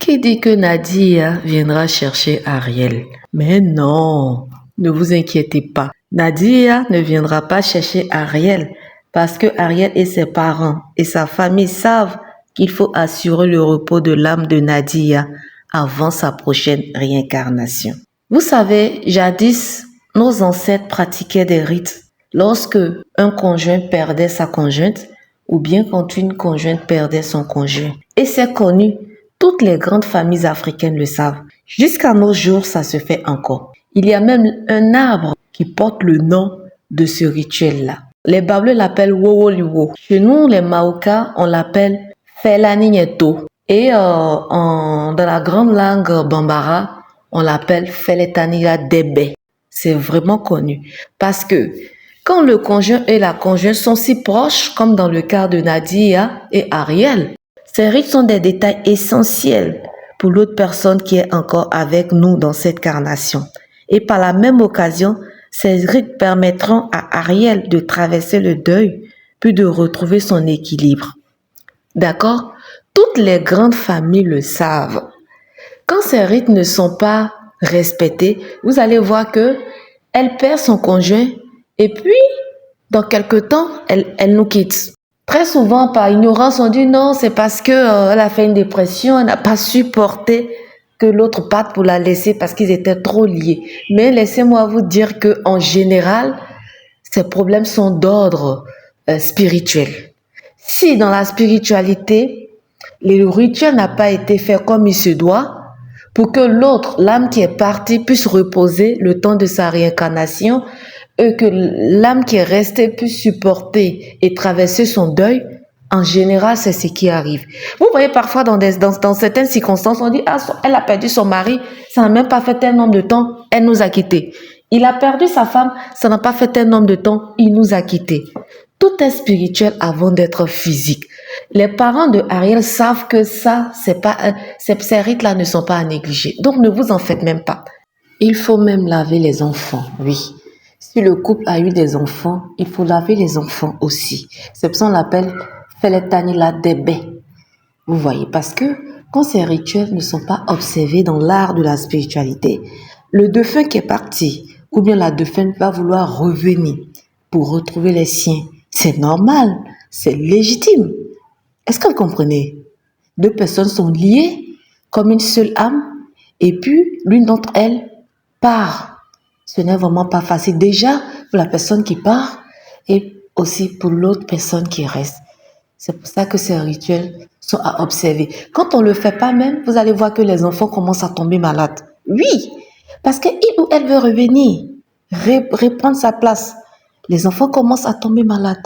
Qui dit que Nadia viendra chercher Ariel? Mais non, ne vous inquiétez pas. Nadia ne viendra pas chercher Ariel parce que Ariel et ses parents et sa famille savent qu'il faut assurer le repos de l'âme de Nadia avant sa prochaine réincarnation. Vous savez, jadis, nos ancêtres pratiquaient des rites lorsque un conjoint perdait sa conjointe ou bien quand une conjointe perdait son conjoint. Et c'est connu. Toutes les grandes familles africaines le savent. Jusqu'à nos jours, ça se fait encore. Il y a même un arbre qui porte le nom de ce rituel-là. Les Bableus l'appellent Wowoliwo. Chez nous, les Maoka, on l'appelle Felaninyeto. Et dans la grande langue bambara, on l'appelle Feletaniya Debe. C'est vraiment connu. Parce que quand le conjoint et la conjointe sont si proches, comme dans le cas de Nadia et Ariel, ces rites sont des détails essentiels pour l'autre personne qui est encore avec nous dans cette carnation. Et par la même occasion, ces rites permettront à Ariel de traverser le deuil, puis de retrouver son équilibre. D'accord? Toutes les grandes familles le savent. Quand ces rites ne sont pas respectés, vous allez voir que elle perd son conjoint et puis, dans quelque temps, elle nous quitte. Très souvent, par ignorance, on dit non, c'est parce que elle a fait une dépression, elle n'a pas supporté que l'autre parte pour la laisser parce qu'ils étaient trop liés. Mais laissez-moi vous dire que en général, ces problèmes sont d'ordre spirituel. Si dans la spiritualité, le rituel n'a pas été fait comme il se doit, pour que l'autre, l'âme qui est partie, puisse reposer le temps de sa réincarnation, et que l'âme qui est restée puisse supporter et traverser son deuil, en général, c'est ce qui arrive. Vous voyez parfois dans certaines circonstances, on dit « Ah, elle a perdu son mari, ça n'a même pas fait tel nombre de temps, elle nous a quittés. Il a perdu sa femme, ça n'a pas fait tel nombre de temps, il nous a quittés. » Tout est spirituel avant d'être physique. Les parents de Ariel savent que ça, ces rites-là ne sont pas à négliger. Donc, ne vous en faites même pas. Il faut même laver les enfants, oui. Si le couple a eu des enfants, il faut laver les enfants aussi. C'est pour ça qu'on l'appelle Feletaniya Debe. Vous voyez, parce que quand ces rituels ne sont pas observés dans l'art de la spiritualité, le défunt qui est parti, ou bien la défunte va vouloir revenir pour retrouver les siens. C'est normal, c'est légitime. Est-ce que vous comprenez? Deux personnes sont liées comme une seule âme, et puis l'une d'entre elles part. Ce n'est vraiment pas facile. Déjà, pour la personne qui part et aussi pour l'autre personne qui reste. C'est pour ça que ces rituels sont à observer. Quand on ne le fait pas même, vous allez voir que les enfants commencent à tomber malades. Oui, parce qu'il ou elle veut revenir, reprendre sa place. Les enfants commencent à tomber malades.